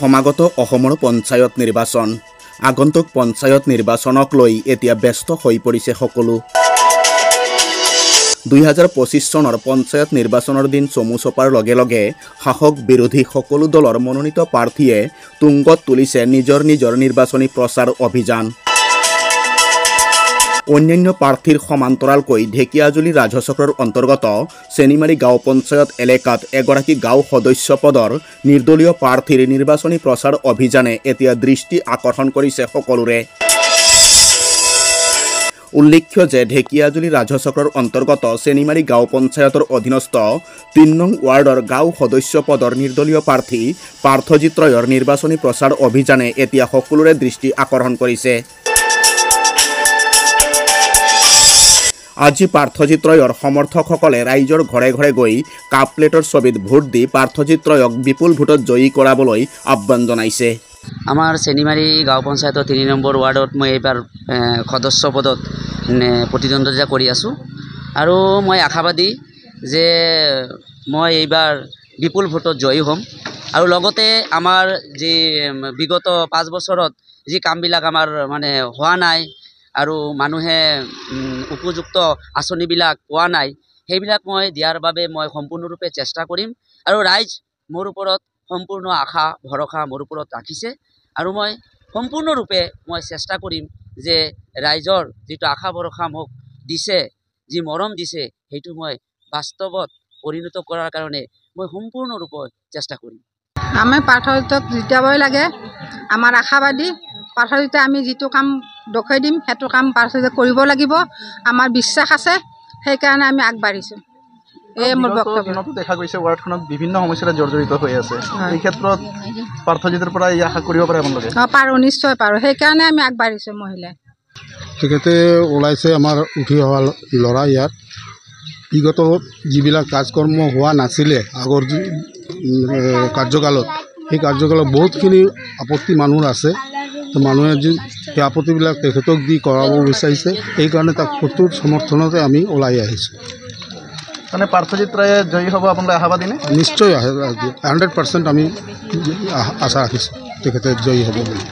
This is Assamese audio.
সমাগত অসমৰ পঞ্চায়ত নিৰ্বাচন আগন্তুক পঞ্চায়ত নিৰ্বাচনক লৈ এতিয়া ব্যস্ত হৈ পৰিছে সকলো 2025 চনৰ পঞ্চায়ত নিৰ্বাচনৰ দিন চমু চপাৰ লগে লগে শাসক বিৰোধী সকলো দলৰ মনোনীত প্ৰাৰ্থীয়ে তুংগত তুলিছে নিজৰ নিৰ্বাচনী প্ৰচাৰ অভিযান অন্যান্য প্ৰাৰ্থীৰ সমান্তৰালকৈ ঢেকিয়াজুলি ৰাজচক্ৰৰ অন্তৰ্গত চেনিমাৰী গাঁও পঞ্চায়ত এলেকাত এগৰাকী গাঁও সদস্য পদৰ নিৰ্দলীয় প্ৰাৰ্থীৰ নিৰ্বাচনী প্ৰচাৰ অভিযানে এতিয়া দৃষ্টি আকৰ্ষণ কৰিছে সকলোৰে উল্লেখ্য যে ঢেকিয়াজুলি ৰাজচক্ৰৰ অন্তৰ্গত চেনিমাৰী গাঁও পঞ্চায়তৰ অধীনস্থ 3 নং ৱাৰ্ডৰ গাঁও সদস্য পদৰ নিৰ্দলীয় প্ৰাৰ্থী পাৰ্থজিৎ ৰয়ৰ নিৰ্বাচনী প্ৰচাৰ অভিযানে এতিয়া সকলোৰে দৃষ্টি আকৰ্ষণ কৰিছে আজি পাৰ্থজিৎ ৰয়ৰ সমৰ্থকসকলে ৰাইজৰ ঘৰে ঘৰে গৈ কাপ প্লেটৰ ছবিত ভোট দি পাৰ্থজিৎ ৰয়ক বিপুল ভোটত জয়ী কৰাবলৈ আহ্বান জনাইছে আমাৰ চেনিমাৰী গাঁও পঞ্চায়তৰ 3 নম্বৰ ৱাৰ্ডত মই এইবাৰ সদস্য পদত প্ৰতিদ্বন্দ্বিতা কৰি আছোঁ আৰু মই আশাবাদী যে মই এইবাৰ বিপুল ভোটত জয়ী হ'ম আৰু লগতে আমাৰ যি বিগত 5 বছৰত যি কামবিলাক আমাৰ মানে হোৱা নাই আৰু মানুহে উপযুক্ত আঁচনিবিলাক পোৱা নাই সেইবিলাক মই দিয়াৰ বাবে মই সম্পূৰ্ণৰূপে চেষ্টা কৰিম আৰু ৰাইজ মোৰ ওপৰত সম্পূৰ্ণ আশা ভৰসা মোৰ ওপৰত ৰাখিছে আৰু মই সম্পূৰ্ণৰূপে মই চেষ্টা কৰিম যে ৰাইজৰ যিটো আশা ভৰসা মোক দিছে যি মৰম দিছে সেইটো মই বাস্তৱত পৰিণত কৰাৰ কাৰণে মই সম্পূৰ্ণৰূপে চেষ্টা কৰিম আমি পাৰ্থজিৎক জিতাবই লাগে আমাৰ আশাবাদী পাৰ্থজিৎ আমি যিটো কাম দেখুৱাই দিম সেইটো কাম পাৰ্থজিৎ কৰিব লাগিব আমাৰ বিশ্বাস আছে সেইকাৰণে আমি আগবাঢ়িছোঁ এই মোৰ বক্তব্য দেখা গৈছে ৱাৰ্ডখনত বিভিন্ন সমস্যাৰে জৰ্জৰিত হৈ আছে এই ক্ষেত্ৰত পাৰ্থজিৎৰ পৰা এই আশা কৰিব পাৰে আপোনালোকে পাৰোঁ নিশ্চয় পাৰোঁ সেইকাৰণে আমি আগবাঢ়িছোঁ মহিলাই তেখেতে ওলাইছে আমাৰ উঠি অহা ল'ৰা ইয়াত বিগত যিবিলাক কাজকৰ্ম হোৱা নাছিলে আগৰ কাৰ্যকালত সেই কাৰ্যকালত বহুতখিনি আপত্তি মানুহৰ আছে মানুহে যি সেই আপত্তিবিলাক তেখেতক দি কৰাব বিচাৰিছে সেইকাৰণে তাক কঠোৰ সমৰ্থনতে আমি ওলাই আহিছোঁ মানে পাৰ্থজিৎ ৰায়ে জয়ী হ'ব আপোনালোকে আশাবাদী নে নিশ্চয় 100% আমি আশা ৰাখিছোঁ তেখেতে জয়ী হ'ব বুলি